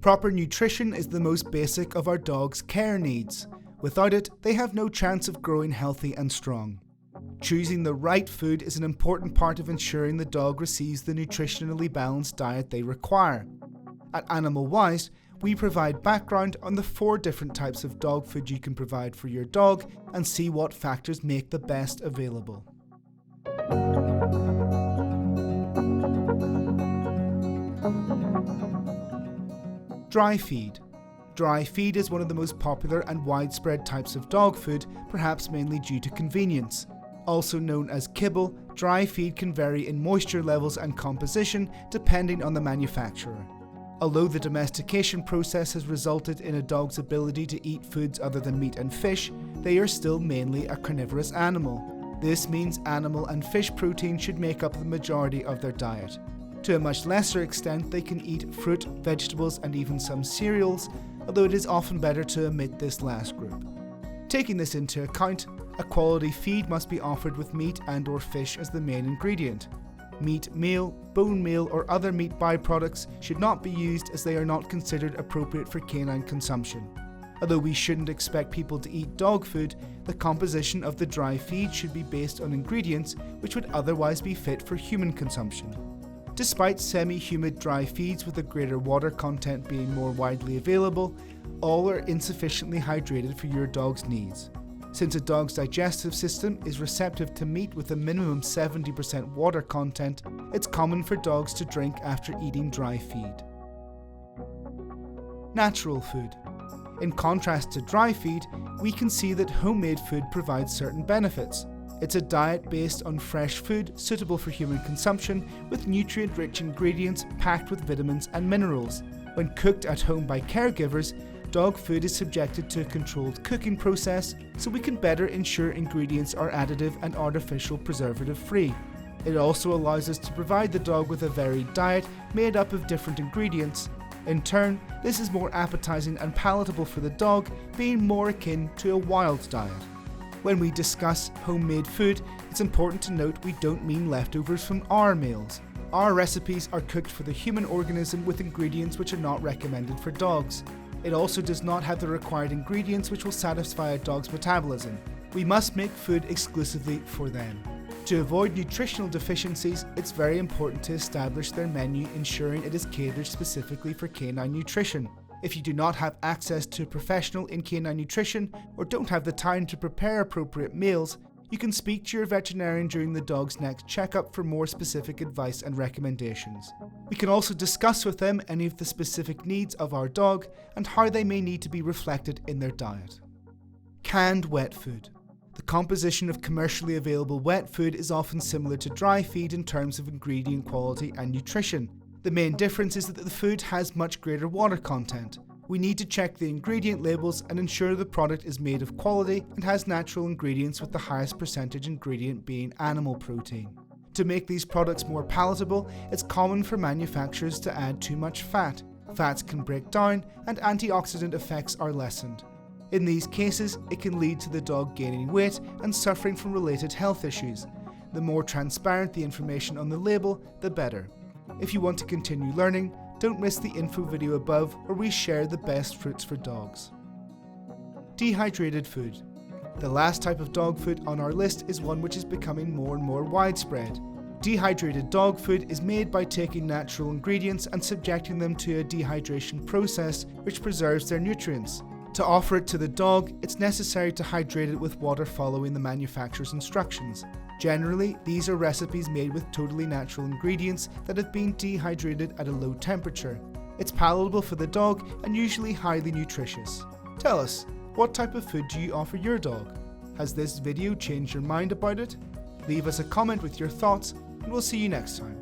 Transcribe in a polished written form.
Proper nutrition is the most basic of our dog's care needs. Without it, they have no chance of growing healthy and strong. Choosing the right food is an important part of ensuring the dog receives the nutritionally balanced diet they require. At AnimalWised, we provide background on the 4 different types of dog food you can provide for your dog and see what factors make the best available. Dry feed. Dry feed is one of the most popular and widespread types of dog food, perhaps mainly due to convenience. Also known as kibble, dry feed can vary in moisture levels and composition depending on the manufacturer. Although the domestication process has resulted in a dog's ability to eat foods other than meat and fish, they are still mainly a carnivorous animal. This means animal and fish protein should make up the majority of their diet. To a much lesser extent, they can eat fruit, vegetables, and even some cereals, although it is often better to omit this last group. Taking this into account, a quality feed must be offered with meat and/or fish as the main ingredient. Meat meal, bone meal, or other meat byproducts should not be used as they are not considered appropriate for canine consumption. Although we shouldn't expect people to eat dog food, the composition of the dry feed should be based on ingredients which would otherwise be fit for human consumption. Despite semi-humid dry feeds with a greater water content being more widely available, all are insufficiently hydrated for your dog's needs. Since a dog's digestive system is receptive to meat with a minimum 70% water content, it's common for dogs to drink after eating dry feed. Natural food. In contrast to dry feed, we can see that homemade food provides certain benefits. It's a diet based on fresh food suitable for human consumption with nutrient-rich ingredients packed with vitamins and minerals. When cooked at home by caregivers, dog food is subjected to a controlled cooking process so we can better ensure ingredients are additive and artificial preservative-free. It also allows us to provide the dog with a varied diet made up of different ingredients. In turn, this is more appetizing and palatable for the dog, being more akin to a wild diet. When we discuss homemade food, it's important to note we don't mean leftovers from our meals. Our recipes are cooked for the human organism with ingredients which are not recommended for dogs. It also does not have the required ingredients which will satisfy a dog's metabolism. We must make food exclusively for them. To avoid nutritional deficiencies, it's very important to establish their menu, ensuring it is catered specifically for canine nutrition. If you do not have access to a professional in canine nutrition or don't have the time to prepare appropriate meals, you can speak to your veterinarian during the dog's next checkup for more specific advice and recommendations. We can also discuss with them any of the specific needs of our dog and how they may need to be reflected in their diet. Canned wet food. The composition of commercially available wet food is often similar to dry feed in terms of ingredient quality and nutrition. The main difference is that the food has much greater water content. We need to check the ingredient labels and ensure the product is made of quality and has natural ingredients, with the highest percentage ingredient being animal protein. To make these products more palatable, it's common for manufacturers to add too much fat. Fats can break down and antioxidant effects are lessened. In these cases, it can lead to the dog gaining weight and suffering from related health issues. The more transparent the information on the label, the better. If you want to continue learning, don't miss the info video above where we share the best fruits for dogs. Dehydrated food. The last type of dog food on our list is one which is becoming more and more widespread. Dehydrated dog food is made by taking natural ingredients and subjecting them to a dehydration process which preserves their nutrients. To offer it to the dog, it's necessary to hydrate it with water following the manufacturer's instructions. Generally, these are recipes made with totally natural ingredients that have been dehydrated at a low temperature. It's palatable for the dog and usually highly nutritious. Tell us, what type of food do you offer your dog? Has this video changed your mind about it? Leave us a comment with your thoughts, and we'll see you next time.